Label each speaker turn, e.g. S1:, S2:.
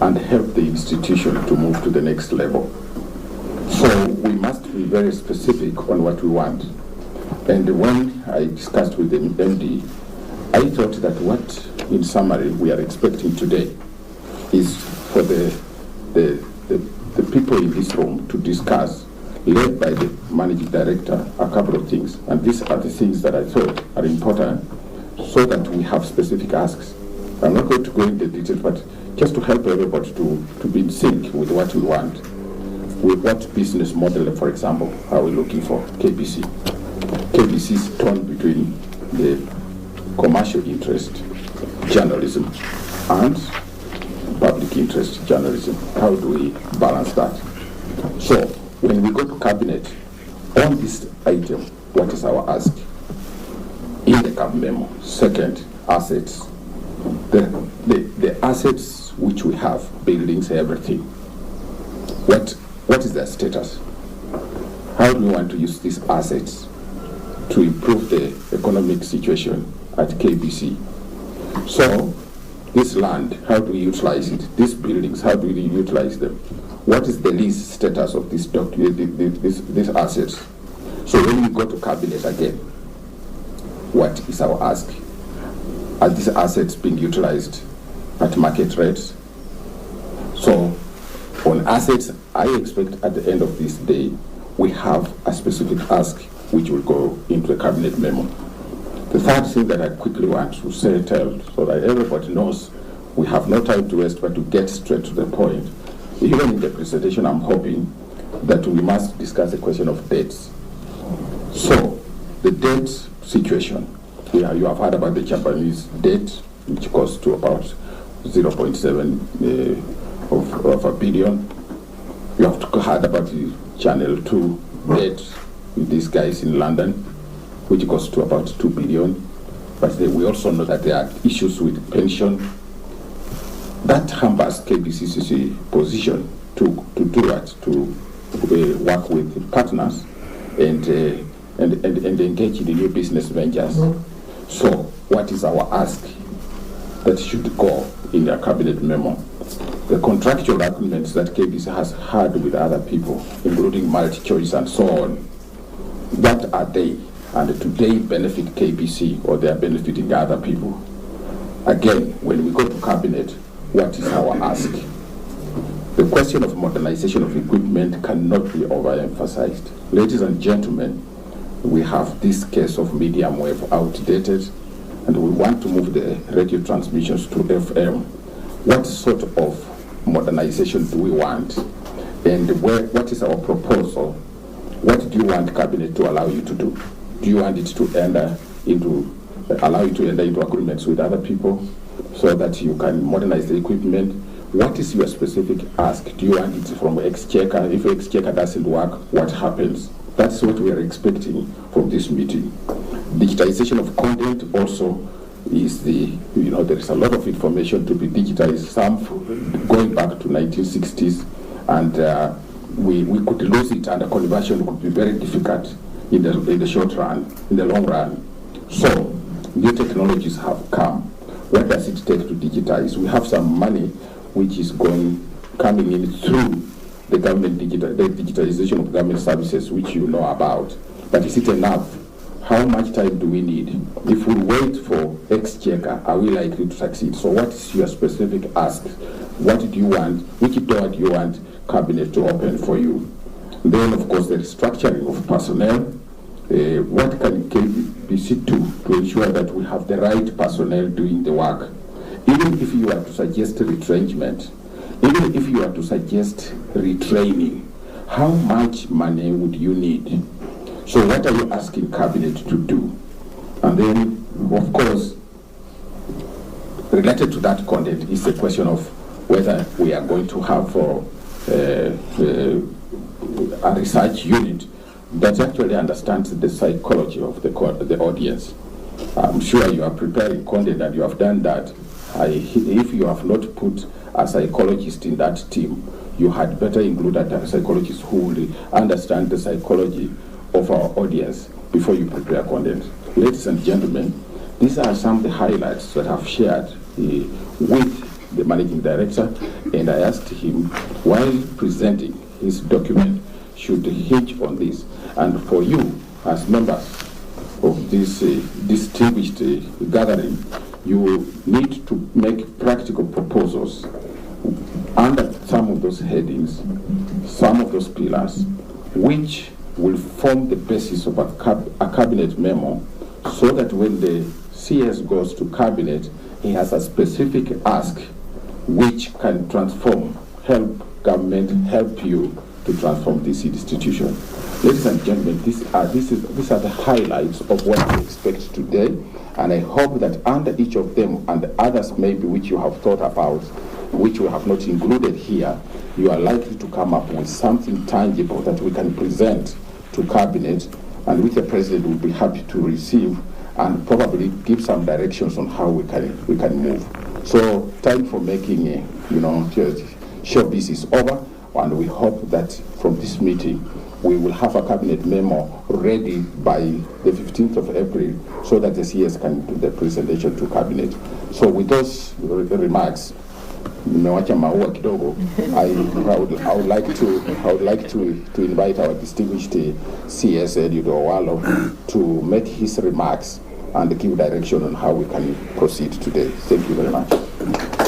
S1: and help the institution to move to the next level. So we must be very specific on what we want. And when I discussed with the MD, I thought that what, in summary, we are expecting today is for the people in this room to discuss, led by the managing director, a couple of things. And these are the things that I thought are important so that we have specific asks. I'm not going to go into detail, but just to help everybody to be in sync with what we want. With what business model, for example, are we looking for? KBC. KBC is torn between the commercial interest, journalism, and public interest, journalism. How do we balance that? So, when we go to cabinet, on this item, what is our ask? In the cabinet memo. Second, assets. The assets which we have, buildings, everything. What is their status? How do we want to use these assets to improve the economic situation at KBC? So, this land, how do we utilize it? These buildings, how do we utilize them? What is the lease status of this these assets? So when we go to cabinet again, what is our ask? Are these assets being utilized at market rates? So on assets, I expect at the end of this day, we have a specific ask which will go into the cabinet memo. The third thing that I quickly want to tell so that everybody knows we have no time to waste but to get straight to the point. Even in the presentation, I'm hoping that we must discuss the question of debts. So, the debt situation, you have heard about the Japanese debt, which costs to about 0.7 of a billion. You have heard about the Channel 2 debt with these guys in London, which costs to about 2 billion. But we also know that there are issues with pension. That hampers KBC's position to do that, to work with partners and engage in the new business ventures. So, what is our ask that should go in their cabinet memo? The contractual agreements that KBC has had with other people, including multi-choice and so on, what are they? And do they benefit KBC or they are benefiting other people? Again, when we go to cabinet, what is our ask? The question of modernization of equipment cannot be overemphasized. Ladies and gentlemen, we have this case of medium wave outdated, and we want to move the radio transmissions to FM. What sort of modernization do we want? And what is our proposal? What do you want cabinet to allow you to do? Do you want it to allow you to enter into agreements with other people so that you can modernize the equipment? What is your specific ask? Do you want it from Exchequer? If Exchequer doesn't work, what happens? That's what we are expecting from this meeting. Digitization of content also is there is a lot of information to be digitized, some going back to 1960s, and we could lose it, and the conversion would be very difficult in the short run, in the long run. So, new technologies have come. What does it take to digitize? We have some money which is coming in through the digitalization of government services, which you know about. But is it enough? How much time do we need? If we wait for Exchequer, are we likely to succeed? So what is your specific ask? What do you want? Which door do you want cabinet to open for you? Then, of course, the restructuring of personnel. What can KBC do to ensure that we have the right personnel doing the work? Even if you are to suggest retrenchment, even if you are to suggest retraining, how much money would you need? So what are you asking cabinet to do? And then, of course, related to that content is the question of whether we are going to have a research unit that actually understands the psychology of the audience. I'm sure you are preparing content and you have done that. If you have not put a psychologist in that team, you had better include a psychologist who will understand the psychology of our audience before you prepare content. Ladies and gentlemen, these are some of the highlights that I've shared with the managing director, and I asked him, while presenting his document, should hinge on this. And for you, as members of this distinguished gathering, you need to make practical proposals under some of those headings, some of those pillars, which will form the basis of a cabinet memo, so that when the CS goes to cabinet, he has a specific ask which can transform, help government, help you to transform this institution. Ladies and gentlemen, these are the highlights of what we expect today, and I hope that under each of them and others maybe which you have thought about, which we have not included here, you are likely to come up with something tangible that we can present to cabinet, and which the president will be happy to receive and probably give some directions on how we can move. So time for making showbiz is over, and we hope that from this meeting we will have a cabinet memo ready by the 15th of April, so that the CS can do the presentation to cabinet. So with those remarks, I would like to invite our distinguished CS Eliud Owalo to make his remarks and give direction on how we can proceed today. Thank you very much.